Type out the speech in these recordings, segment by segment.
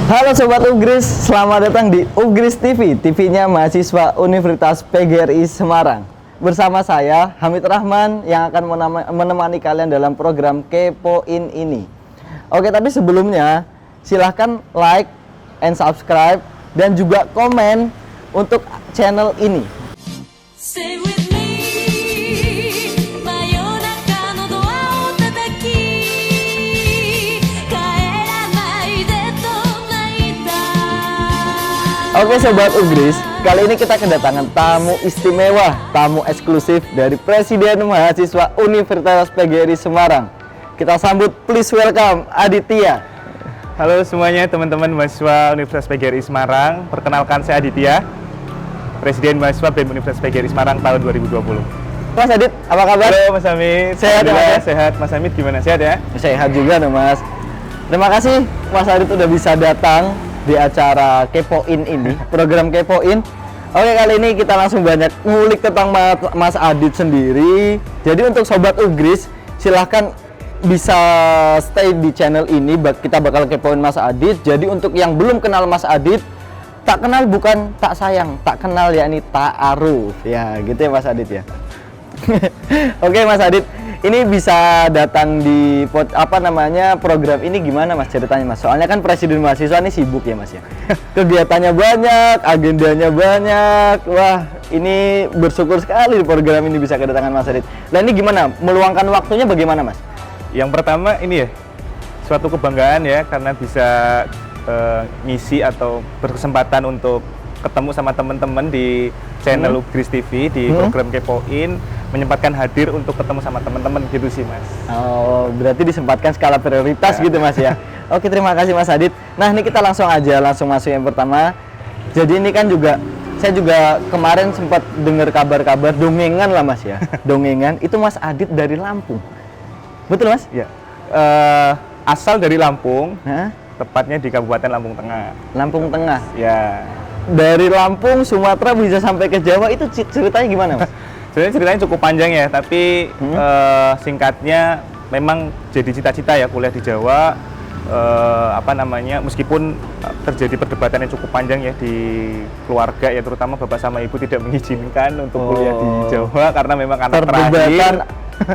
Halo Sobat Ugris, selamat datang di Ugris TV, TV-nya mahasiswa Universitas PGRI Semarang. Bersama saya, Hamid Rahman, yang akan menemani kalian dalam program Kepoin ini. Oke, tapi sebelumnya, silahkan like and subscribe, dan juga komen untuk channel ini. Stay with me. 真夜中のドアを叩き帰らないでと泣いた Oke Sobat Ugris, kali ini kita kedatangan tamu istimewa, tamu eksklusif dari Presiden Mahasiswa Universitas PGRI Semarang. Kita sambut, please welcome Aditya. Halo semuanya teman-teman mahasiswa Universitas PGRI Semarang. Perkenalkan saya Aditya, Presiden Mahasiswa BEM Universitas PGRI Semarang tahun 2020. Mas Adit, apa kabar? Halo Mas Hamid. Sehat ya, Alhamdulillah, Mas? sehat. Mas Hamid gimana? Sehat ya? Sehat juga dong Mas. Terima kasih Mas Adit udah bisa datang di acara Kepoin ini, program Kepoin. Oke, kali ini kita langsung banyak ngulik tentang Mas Adit sendiri. Jadi untuk Sobat Ugris, silahkan bisa stay di channel ini, kita bakal kepoin Mas Adit. Jadi untuk yang belum kenal Mas Adit, tak kenal bukan tak sayang, tak kenal yakni ta'aruf. Ya, gitu ya Mas Adit ya. Oke Mas Adit, ini bisa datang di program ini gimana Mas ceritanya Mas? Soalnya kan Presiden Mahasiswa ini sibuk ya Mas ya. Kegiatannya banyak, agendanya banyak. Wah, ini bersyukur sekali di program ini bisa kedatangan Mas Adit. Nah, ini gimana? Meluangkan waktunya bagaimana Mas? Yang pertama ini ya, suatu kebanggaan ya karena bisa ngisi atau berkesempatan untuk ketemu sama teman-teman di channel Ugris TV di program Kepoin, menyempatkan hadir untuk ketemu sama teman-teman gitu sih Mas. Oh, berarti disempatkan skala prioritas gitu Mas ya. Oke, terima kasih Mas Adit. Nah, ini kita langsung masuk yang pertama. Jadi ini kan saya juga kemarin sempat dengar kabar-kabar dongengan lah Mas ya. Dongengan itu Mas Adit dari Lampung. Betul Mas? Ya. Asal dari Lampung, Hah? tepatnya di Kabupaten Lampung Tengah. Lampung Tengah. Ya. Dari Lampung, Sumatera bisa sampai ke Jawa, itu ceritanya gimana Mas? Sebenarnya ceritanya cukup panjang ya, tapi singkatnya memang jadi cita-cita ya kuliah di Jawa. Meskipun terjadi perdebatan yang cukup panjang ya di keluarga ya, terutama bapak sama ibu tidak mengizinkan untuk kuliah di Jawa karena memang anak terakhir.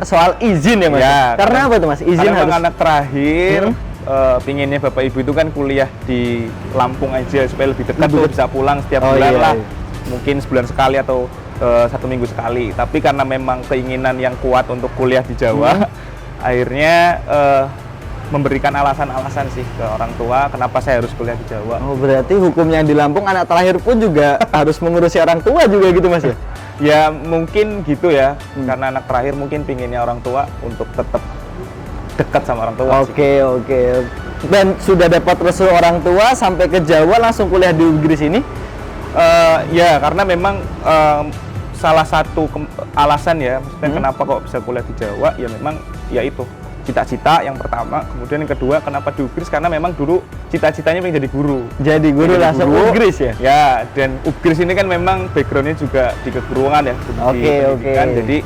Soal izin ya Mas? Ya, karena apa tuh Mas? Izin karena harus memang anak terakhir. Pinginnya bapak ibu itu kan kuliah di Lampung aja supaya lebih dekat, tuh bisa pulang setiap bulan lah, mungkin sebulan sekali atau 1 minggu sekali. Tapi karena memang keinginan yang kuat untuk kuliah di Jawa, akhirnya memberikan alasan-alasan sih ke orang tua kenapa saya harus kuliah di Jawa. Oh, berarti hukumnya di Lampung anak terakhir pun juga harus mengurusi orang tua juga gitu Mas ya? Ya mungkin gitu ya, karena anak terakhir mungkin pinginnya orang tua untuk tetap dekat sama orang tua. Oke. Dan sudah dapat restu orang tua sampai ke Jawa langsung kuliah di Ugris ini? Ya karena memang salah satu alasan ya, maksudnya kenapa kok bisa kuliah di Jawa, ya memang ya itu cita-cita yang pertama. Kemudian yang kedua, kenapa di Ugris, karena memang dulu cita-citanya pengen jadi guru. Jadi guru langsung Ugris ya? Ya, dan Ugris ini kan memang backgroundnya juga di keguruan ya, di pendidikan. Jadi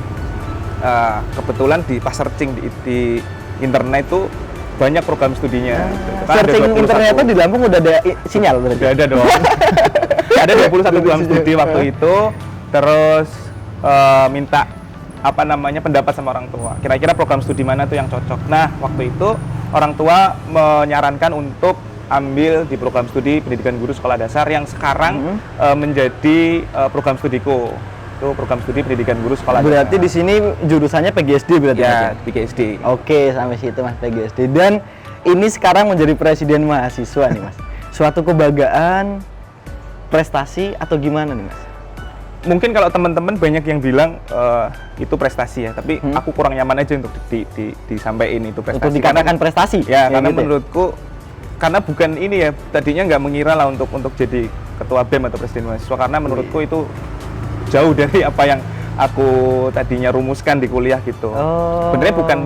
kebetulan di pas searching di internet itu banyak program studinya. Searching internet itu di Lampung udah ada sinyal berarti? Udah ada dong. Ada 21 program studi waktu itu. Terus minta pendapat sama orang tua. Kira-kira program studi mana tuh yang cocok. Nah, waktu itu orang tua menyarankan untuk ambil di program studi pendidikan guru sekolah dasar yang sekarang menjadi program studiku. Itu program studi pendidikan guru sekolah dasar. Berarti di sini jurusannya PGSD berarti Mas ya? PGSD. Oke, sampai situ Mas, PGSD. Dan ini sekarang menjadi Presiden Mahasiswa nih Mas. Suatu kebanggaan, prestasi atau gimana nih Mas? Mungkin kalau teman-teman banyak yang bilang itu prestasi ya, tapi aku kurang nyaman aja untuk disampaikan itu prestasi. Untuk dikatakan prestasi? Ya, karena gitu menurutku, karena bukan ini ya, tadinya nggak mengira lah untuk jadi ketua BEM atau presiden mahasiswa, karena menurutku itu jauh dari apa yang aku tadinya rumuskan di kuliah gitu. Sebenarnya bukan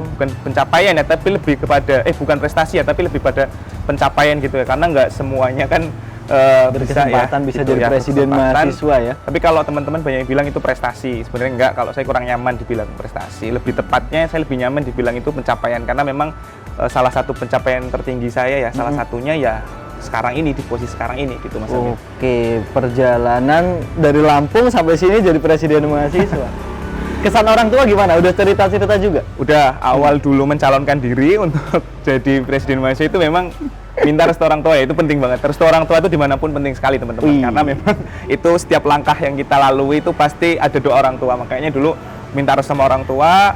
pencapaian ya, tapi lebih kepada bukan prestasi ya, tapi lebih pada pencapaian gitu ya, karena nggak semuanya kan berkesempatan bisa gitu jadi presiden mahasiswa ya. Tapi kalau teman-teman banyak yang bilang itu prestasi, sebenarnya enggak. Kalau saya kurang nyaman dibilang prestasi, lebih tepatnya saya lebih nyaman dibilang itu pencapaian, karena memang salah satu pencapaian tertinggi saya ya, salah satunya ya sekarang ini, di posisi sekarang ini gitu Mas Amin. Oke, perjalanan dari Lampung sampai sini jadi presiden mahasiswa. Kesan orang tua gimana? Udah cerita-cerita juga? Udah awal dulu mencalonkan diri untuk jadi presiden mahasiswa itu memang minta restu orang tua ya, itu penting banget. Restu orang tua itu dimanapun penting sekali teman-teman, Wih. karena memang itu setiap langkah yang kita lalui itu pasti ada doa orang tua. Makanya dulu minta restu sama orang tua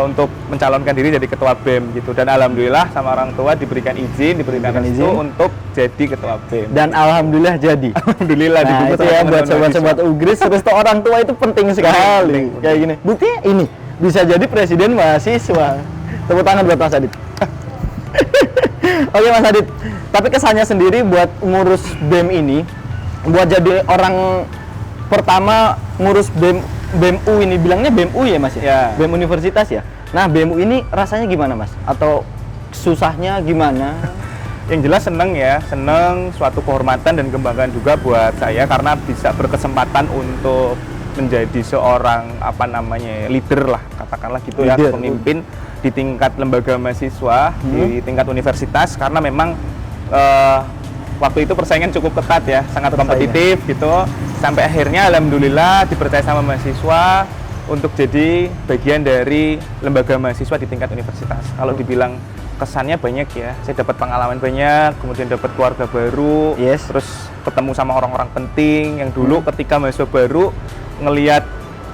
untuk mencalonkan diri jadi ketua BEM gitu, dan alhamdulillah sama orang tua diberikan izin, diberikan restu untuk jadi ketua BEM. Dan alhamdulillah jadi. Alhamdulillah Nah, didukung itu sama ya teman-teman buat sobat-sobat mahasiswa. Ugris, restu orang tua itu penting sekali. Penting. Kayak gini. Buktinya ini bisa jadi presiden mahasiswa. Tepuk tangan buat Mas Adit. Oke Mas Adit, tapi kesannya sendiri buat ngurus BEM ini, buat jadi orang pertama ngurus BEM U ini, bilangnya BEM U ya Mas ya? Ya. BEM Universitas ya. Nah BEM U ini rasanya gimana Mas? Atau susahnya gimana? Yang jelas seneng ya, seneng, suatu kehormatan dan kebanggaan juga buat saya karena bisa berkesempatan untuk menjadi seorang leader lah, katakanlah gitu ya, Leader. pemimpin di tingkat lembaga mahasiswa, di tingkat universitas, karena memang waktu itu persaingan cukup ketat ya, sangat kompetitif gitu, sampai akhirnya alhamdulillah dipercaya sama mahasiswa untuk jadi bagian dari lembaga mahasiswa di tingkat universitas. Kalau dibilang kesannya banyak ya, saya dapat pengalaman banyak, kemudian dapat keluarga baru, Yes. terus ketemu sama orang-orang penting yang dulu ketika mahasiswa baru ngelihat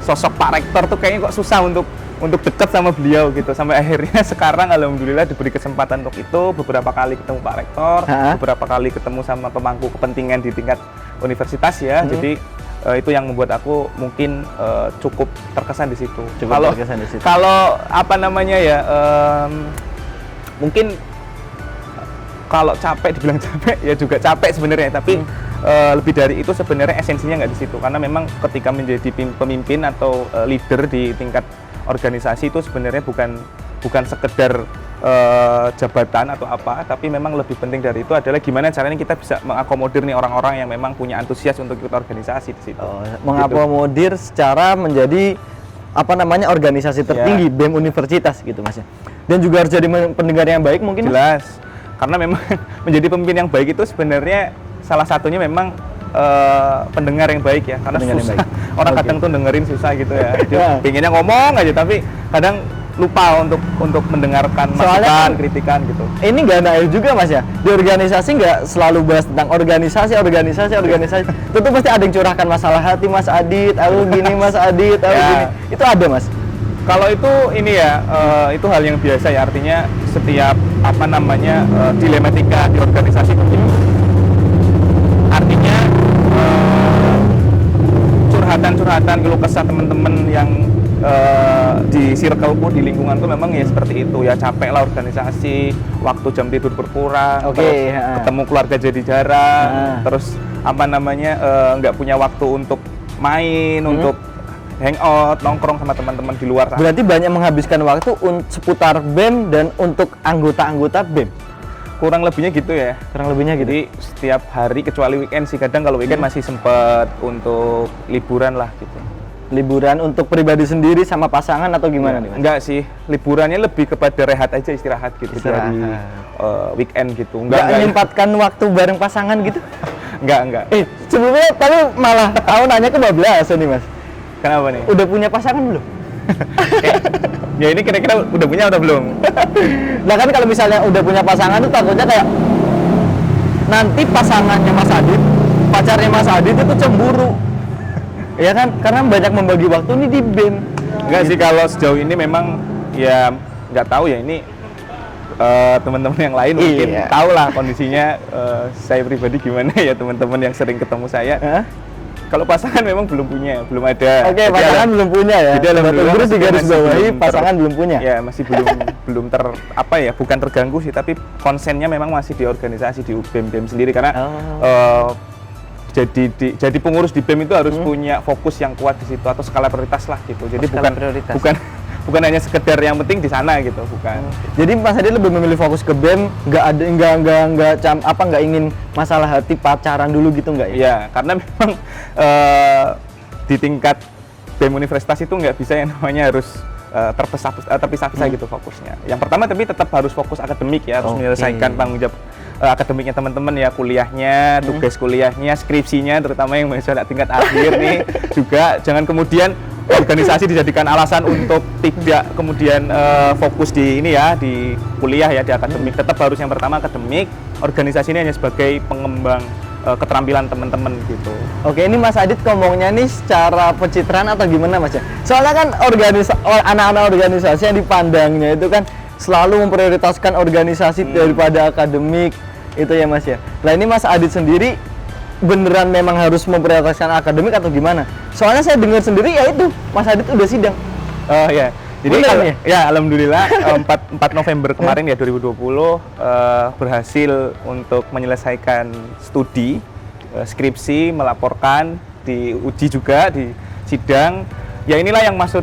sosok Pak Rektor tuh kayaknya kok susah untuk dekat sama beliau gitu, sampai akhirnya sekarang alhamdulillah diberi kesempatan untuk itu, beberapa kali ketemu Pak Rektor, beberapa kali ketemu sama pemangku kepentingan di tingkat universitas ya. Jadi itu yang membuat aku mungkin cukup terkesan di situ. Terkesan di situ. Kalau apa namanya ya, mungkin kalau capek, dibilang capek ya juga capek sebenarnya, tapi lebih dari itu sebenarnya esensinya nggak di situ, karena memang ketika menjadi pemimpin atau leader di tingkat organisasi itu sebenarnya bukan sekedar jabatan atau apa, tapi memang lebih penting dari itu adalah gimana caranya kita bisa mengakomodir nih orang-orang yang memang punya antusias untuk ikut organisasi di situ. Mengakomodir secara menjadi organisasi tertinggi BEM Universitas gitu Mas ya. Dan juga harus jadi pendengar yang baik mungkin Mas? Jelas, karena memang menjadi pemimpin yang baik itu sebenarnya salah satunya memang pendengar yang baik ya, karena Pendengar yang susah. baik. Orang kadang tuh dengerin susah gitu ya. Dia pengennya ngomong aja tapi kadang lupa untuk mendengarkan masukan, kritikan gitu. Ini nggak naif juga Mas ya. Di organisasi nggak selalu bahas tentang organisasi. Tentu pasti ada yang curahkan masalah hati, Mas Adit, aku gini Mas Adit, aku gini. Itu ada Mas. Kalau itu ini ya, itu hal yang biasa ya, artinya setiap dilematika di organisasi begitu. Artinya curhatan-curhatan, keluh kesah teman-teman yang di circleku, di lingkunganku memang ya seperti itu ya, capek lah organisasi, waktu jam tidur berkurang, terus ketemu keluarga jadi jarang, terus nggak punya waktu untuk main, untuk hangout, nongkrong sama teman-teman di luar sana. Berarti banyak menghabiskan waktu seputar BEM dan untuk anggota-anggota BEM. Kurang lebihnya gitu ya. Kurang lebihnya gitu. Jadi setiap hari kecuali weekend sih, kadang kalau weekend masih sempet untuk liburan lah gitu. Liburan untuk pribadi sendiri sama pasangan atau gimana nih Mas? Enggak sih, liburannya lebih kepada rehat aja, istirahat gitu dari weekend gitu. Enggak menyempatkan waktu bareng pasangan gitu? Enggak. Sebelumnya tapi malah aku nanya kebablasan nih Mas. Kenapa nih? Udah punya pasangan belum? Ya ini kira-kira udah punya atau belum? Nah kan kalau misalnya udah punya pasangan tuh takutnya kayak nanti pasangannya Mas Adit, pacarnya Mas Adit itu cemburu. Ya kan? Karena banyak membagi waktu nih di BEM. Enggak sih, kalau sejauh ini memang ya nggak tahu ya, ini teman-teman yang lain mungkin tahu lah kondisinya saya pribadi gimana ya, teman-teman yang sering ketemu saya. Kalau pasangan memang belum ada. Oke, pasangan belum punya ya. Jadi alhamdulillah terus di garis bawahi pasangan belum punya. Ya, masih belum bukan terganggu sih, tapi konsennya memang masih di organisasi, di BEM sendiri, karena jadi pengurus di BEM itu harus punya fokus yang kuat di situ, atau skala prioritas lah gitu. Jadi bukan hanya sekedar yang penting di sana gitu, bukan. Jadi Mas Adit lebih memilih fokus ke BEM, nggak ingin masalah hati pacaran dulu gitu nggak ya? Iya, karena memang di tingkat BEM Universitas itu nggak bisa yang namanya harus terpisah-pisah gitu fokusnya. Yang pertama tapi tetap harus fokus akademik ya, harus menyelesaikan tanggung jawab akademiknya teman-teman ya, kuliahnya, tugas kuliahnya, skripsinya, terutama yang mahasiswa tingkat akhir nih juga jangan kemudian organisasi dijadikan alasan untuk tidak kemudian fokus di ini ya, di kuliah ya, di akademik. Tetap harus yang pertama akademik, organisasi ini hanya sebagai pengembang keterampilan teman-teman gitu. Oke, ini Mas Adit ngomongnya nih secara pencitraan atau gimana Mas ya? Soalnya kan anak-anak organisasi yang dipandangnya itu kan selalu memprioritaskan organisasi daripada akademik itu ya Mas ya. Nah ini Mas Adit sendiri beneran memang harus memprioritaskan akademik atau gimana? Soalnya saya dengar sendiri ya itu Mas Adit udah sidang. Oh ya. Jadi Bener kalau, ya? ya alhamdulillah 4 November kemarin ya 2020 berhasil untuk menyelesaikan studi skripsi, melaporkan, diuji juga di sidang. Ya inilah yang maksud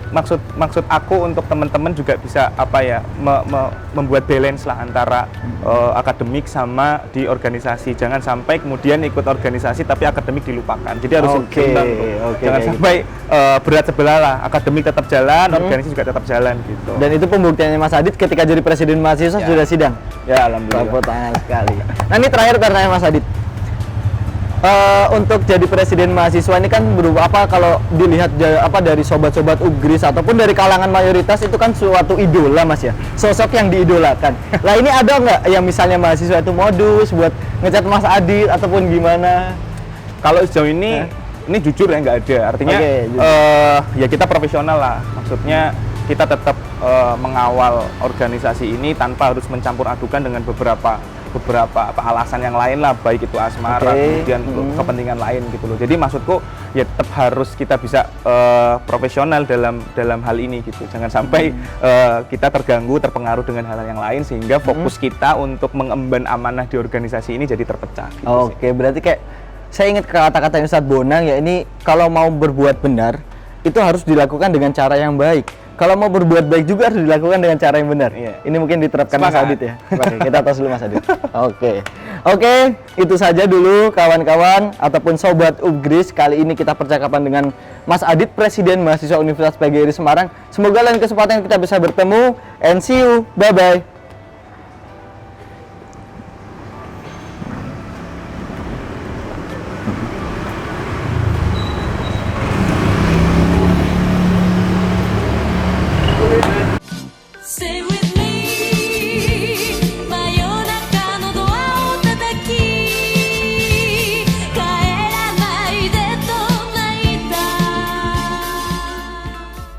aku untuk teman-teman juga bisa apa ya membuat balance lah antara akademik sama di organisasi. Jangan sampai kemudian ikut organisasi tapi akademik dilupakan. Jadi harus seimbang. Jangan sampai berat sebelah lah. Akademik tetap jalan, organisasi juga tetap jalan gitu. Dan itu pembuktiannya Mas Adit ketika jadi presiden mahasiswa sudah sidang. Ya alhamdulillah. Tepuk tangan sekali. Nah ini terakhir pertanyaan Mas Adit. Untuk jadi presiden mahasiswa ini kan berubah apa kalau dilihat dari sobat-sobat Ugris ataupun dari kalangan mayoritas itu kan suatu idola Mas ya, sosok yang diidolakan. Lah ini ada nggak yang misalnya mahasiswa itu modus buat ngecat Mas Adit ataupun gimana? Kalau sejauh ini jujur ya nggak ada. Artinya ya kita profesional lah. Maksudnya kita tetap mengawal organisasi ini tanpa harus mencampur adukan dengan beberapa alasan yang lain lah, baik itu asmara kemudian kepentingan lain gitu loh. Jadi maksudku ya tetap harus kita bisa profesional dalam hal ini gitu. Jangan sampai kita terganggu, terpengaruh dengan hal yang lain sehingga fokus kita untuk mengemban amanah di organisasi ini jadi terpecah gitu. Oke, berarti kayak saya ingat kata-kata Ustadz Bonang ya, ini kalau mau berbuat benar itu harus dilakukan dengan cara yang baik. Kalau mau berbuat baik juga harus dilakukan dengan cara yang benar. Iya. Ini mungkin diterapkan Mas Adit ya. Oke, kita tos dulu Mas Adit. Oke, itu saja dulu kawan-kawan ataupun sobat Ugris. Kali ini kita percakapan dengan Mas Adit, Presiden Mahasiswa Universitas PGRI Semarang. Semoga lain kesempatan kita bisa bertemu. And see you. Bye-bye.